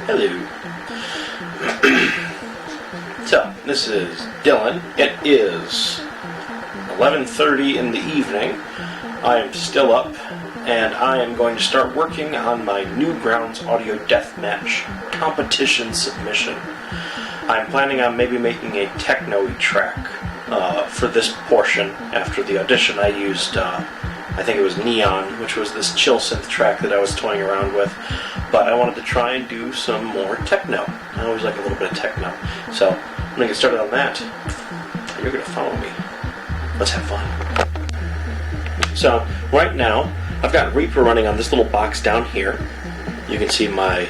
Hello. So, this is Dylan. It is 11:30 in the evening. I am still up, and I am going to start working on my Newgrounds Audio Deathmatch competition submission. I'm planning on maybe making a techno-y track for this portion. After the audition, I used, I think it was Neon, which was this chill synth track that I was toying around with. But I wanted to try and do some more techno. I always like a little bit of techno. So, I'm going to get started on that. And you're going to follow me. Let's have fun. So, right now, I've got Reaper running on this little box down here. You can see my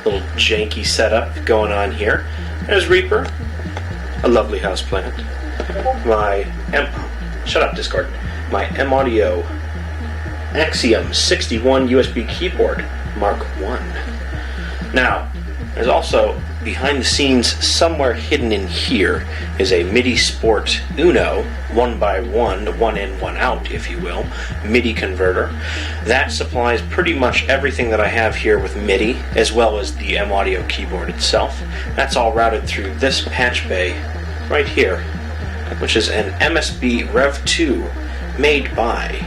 little janky setup going on here. There's Reaper, a lovely houseplant. My shut up, Discord. My M-Audio Axiom 61 USB keyboard, Mark I. Now, there's also, behind the scenes, somewhere hidden in here, is a MIDI Sport Uno, 1x1, one in, one out, if you will, MIDI converter. That supplies pretty much everything that I have here with MIDI, as well as the M-Audio keyboard itself. That's all routed through this patch bay, right here, which is an MSB Rev 2, made by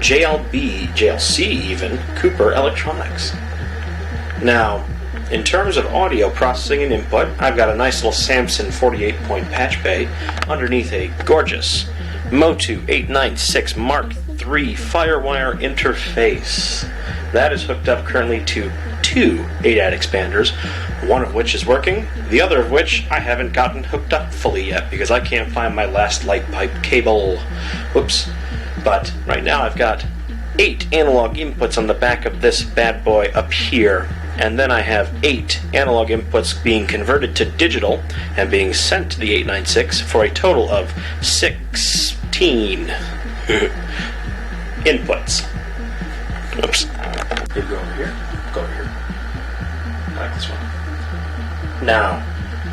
JLC even, Cooper Electronics. Now, in terms of audio processing and input, I've got a nice little Samson 48-point patch bay underneath a gorgeous Motu 896 Mark III Firewire interface. That is hooked up currently to two 8-AT expanders, one of which is working, the other of which I haven't gotten hooked up fully yet because I can't find my last light pipe cable. Whoops. But right now I've got 8 analog inputs on the back of this bad boy up here, and then I have 8 analog inputs being converted to digital and being sent to the 896 for a total of 16 inputs. Oops. Maybe go over here. Go over here. I like this one. Now,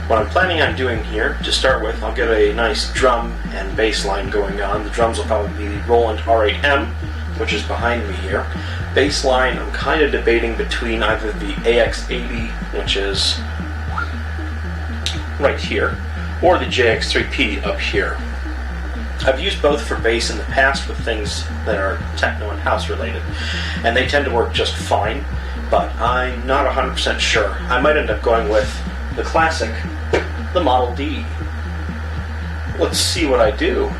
what I'm planning on doing here, to start with, I'll get a nice drum and bass line going on. The drums will probably be the Roland R8M, which is behind me here. Bass line, I'm kind of debating between either the AX80, which is right here, or the JX3P up here. I've used both for bass in the past with things that are techno and house related, and they tend to work just fine, but I'm not 100% sure. I might end up going with the classic, the Model D. Let's see what I do,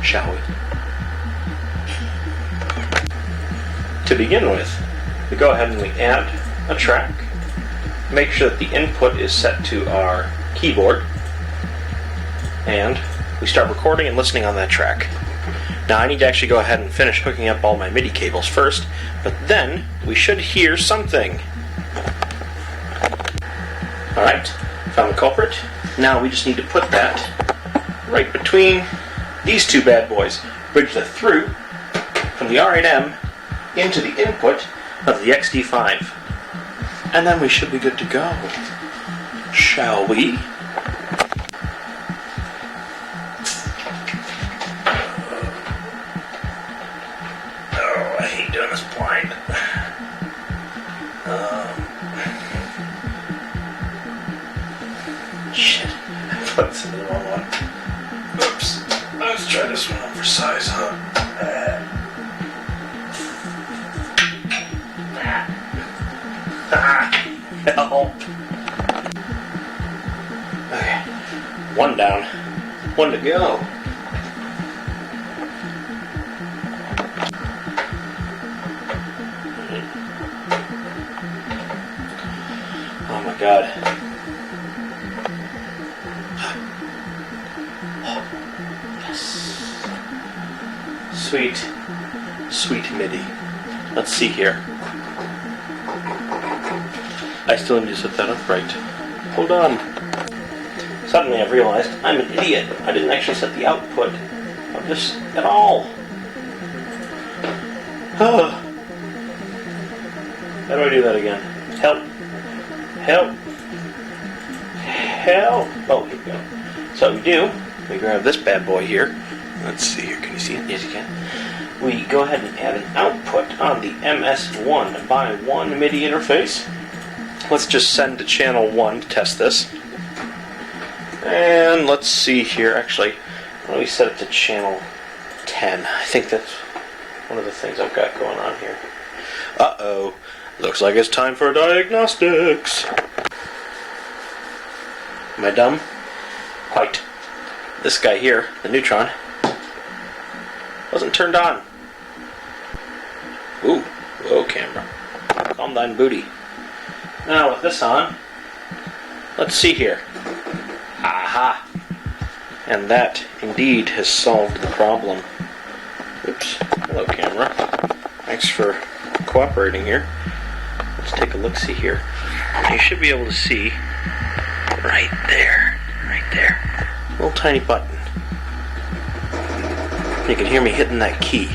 shall we? To begin with, we go ahead and we add a track, make sure that the input is set to our keyboard, and we start recording and listening on that track. Now I need to actually go ahead and finish hooking up all my MIDI cables first, but then we should hear something. Alright, found the culprit. Now we just need to put that right between these two bad boys. Bridge the through from the R8M into the input of the XD5. And then we should be good to go. Shall we? Oh, I hate doing this blind. Shit, I put this in the wrong one. Oops. Let's try this one for size, huh? Help. Okay. One down. One to go. Oh my god. Sweet, sweet MIDI. Let's see here. I still need to set that up right. Hold on. Suddenly I've realized I'm an idiot. I didn't actually set the output of this at all. How do I do that again? Help. Help. Help. Oh, here we go. So what we do, we grab this bad boy here. Let's see here. Can you see it? Yes, you can. we go ahead and add an output on the MS1x1 MIDI interface. Let's just send to channel 1 to test this. And let's see here, actually, why don't we set it to channel 10? I think that's one of the things I've got going on here. Uh-oh, looks like it's time for diagnostics. Am I dumb? Quite. This guy here, the neutron, wasn't turned on. Ooh, whoa camera. Calm thine booty. Now with this on, let's see here. Aha! And that indeed has solved the problem. Oops. Hello camera. Thanks for cooperating here. Let's take a look-see here. You should be able to see right there. Little tiny button. You can hear me hitting that key.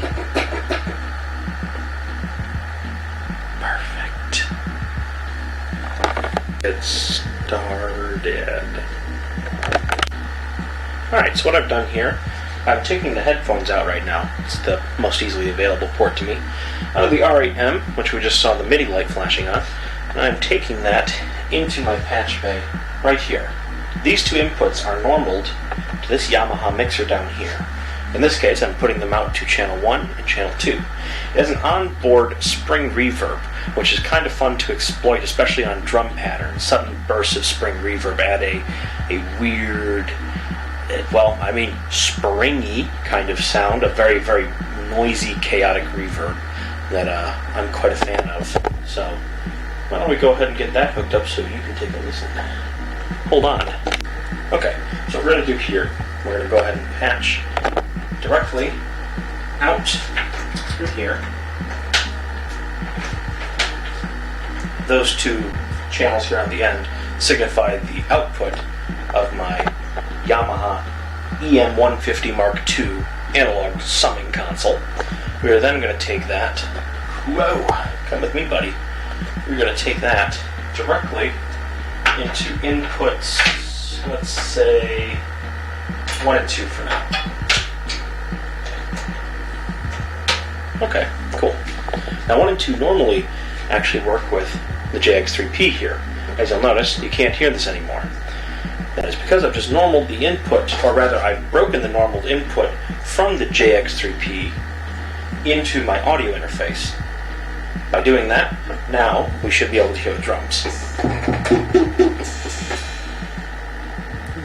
Perfect. It started. Alright, so what I've done here, I'm taking the headphones out right now. It's the most easily available port to me. Out of the R8M, which we just saw the MIDI light flashing on, and I'm taking that into my patch bay right here. These two inputs are normaled to this Yamaha mixer down here. In this case, I'm putting them out to channel 1 and channel 2. It has an onboard spring reverb, which is kind of fun to exploit, especially on drum patterns. Sudden bursts of spring reverb add a weird, well, I mean, springy kind of sound, a very, very noisy, chaotic reverb that I'm quite a fan of. So, why don't we go ahead and get that hooked up so you can take a listen. Hold on. Okay, so what we're going to do here, we're going to go ahead and patch directly out through here. Those two channels here on the end signify the output of my Yamaha EM150 Mark II analog summing console. We are then going to take that, whoa, come with me buddy, we're going to take that directly into inputs, let's say 1 and 2 for now. Okay, cool. Now 1 and 2 normally actually work with the JX3P here. As you'll notice, you can't hear this anymore. That is because I've just normaled the input, or rather I've broken the normaled input from the JX3P into my audio interface. By doing that, now we should be able to hear the drums.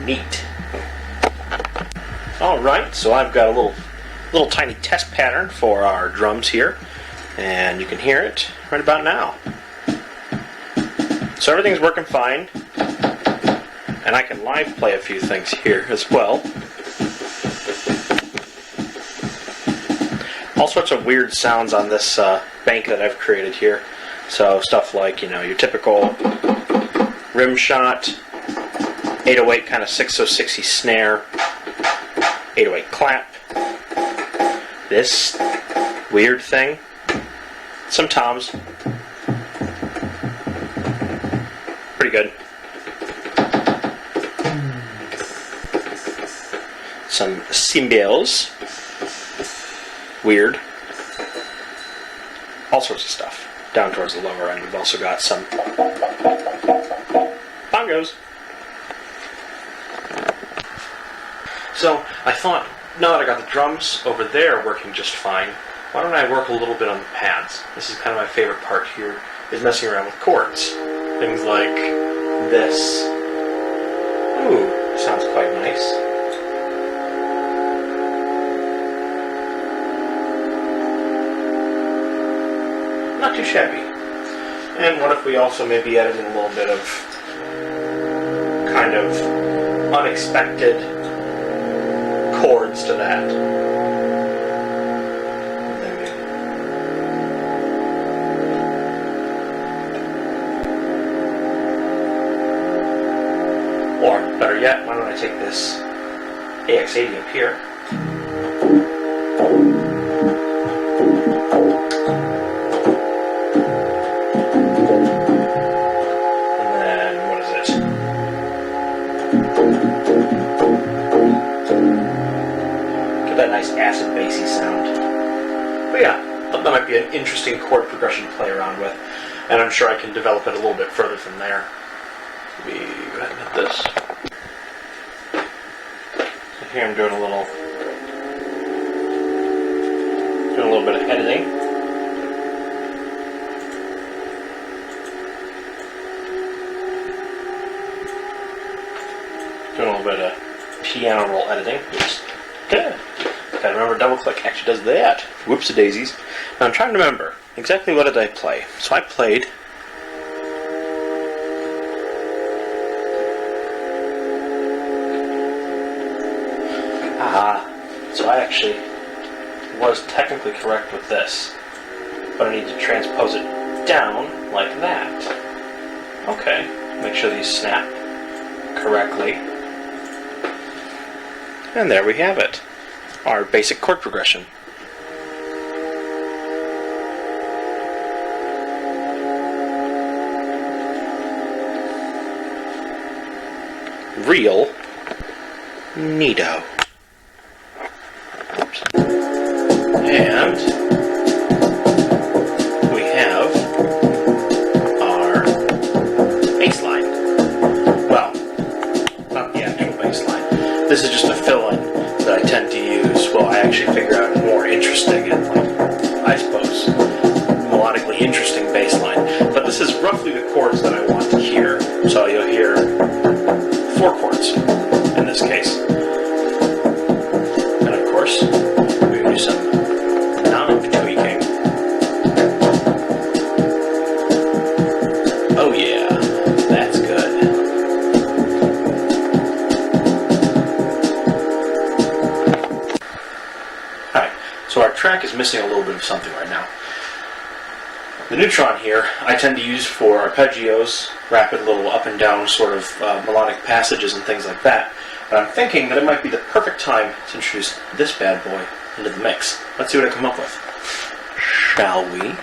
Neat. Alright, so I've got a little tiny test pattern for our drums here, and you can hear it right about now. So everything's working fine, and I can live play a few things here as well. All sorts of weird sounds on this bank that I've created here. So stuff like, you know, your typical rim shot, 808 kind of 606-y snare, 808 clap, this weird thing, some toms, pretty good, some cymbals, weird, all sorts of stuff. Down towards the lower end, we've also got some bongos. So I thought, now that I got the drums over there working just fine, why don't I work a little bit on the pads? This is kind of my favorite part here, is messing around with chords. Things like this. Ooh, sounds quite nice. Not too shabby. And what if we also maybe added in a little bit of kind of unexpected chords to that. Or, better yet, why don't I take this AX80 up here, and then, what is it? Get that nice acid bassy sound. But yeah, I thought that might be an interesting chord progression to play around with, and I'm sure I can develop it a little bit further from there. Let me go ahead and hit this. So here I'm doing a little bit of editing. Doing a little bit of piano roll editing. Oops. Good. Gotta remember double click actually does that. Whoops daisies. Now I'm trying to remember exactly what did I play. So I played so I actually was technically correct with this, but I need to transpose it down like that. Okay, make sure these snap correctly. And there we have it, our basic chord progression. Real neato. Oops. And we have our bass line. Well, not the actual bass line. This is just a fill-in that I tend to use. Well, I actually figure out more interesting and, I suppose, melodically interesting bass line. But this is roughly the chords that I want to hear. So you'll hear 4 chords in this case. And of course, we can do some knob tweaking. Oh yeah, that's good. Alright, so our track is missing a little bit of something right now. The neutron here I tend to use for arpeggios, rapid little up and down sort of melodic passages and things like that. But I'm thinking that it might be the perfect time to introduce this bad boy into the mix. Let's see what I come up with. Shall we?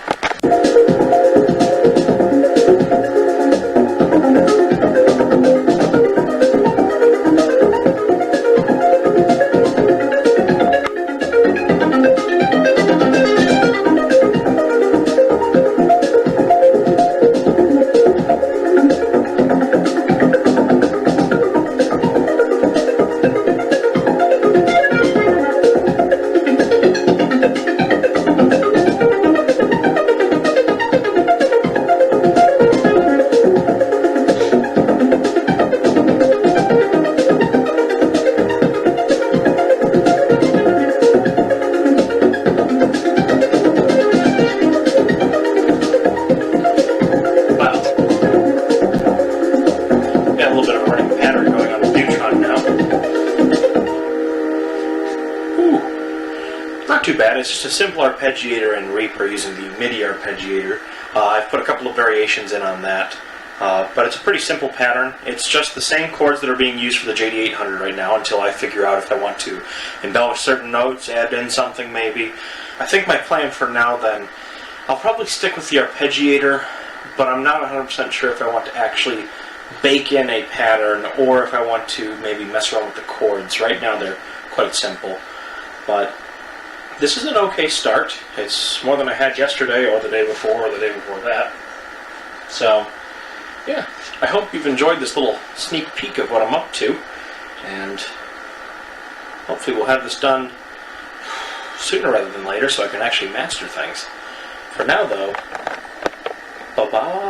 Too bad. It's just a simple arpeggiator and Reaper using the MIDI arpeggiator. I've put a couple of variations in on that, but it's a pretty simple pattern. It's just the same chords that are being used for the JD800 right now until I figure out if I want to embellish certain notes, add in something maybe. I think my plan for now then, I'll probably stick with the arpeggiator, but I'm not 100% sure if I want to actually bake in a pattern or if I want to maybe mess around with the chords. Right now they're quite simple, but this is an okay start. It's more than I had yesterday or the day before or the day before that. So, yeah, I hope you've enjoyed this little sneak peek of what I'm up to, and hopefully we'll have this done sooner rather than later so I can actually master things. For now, though, bye-bye.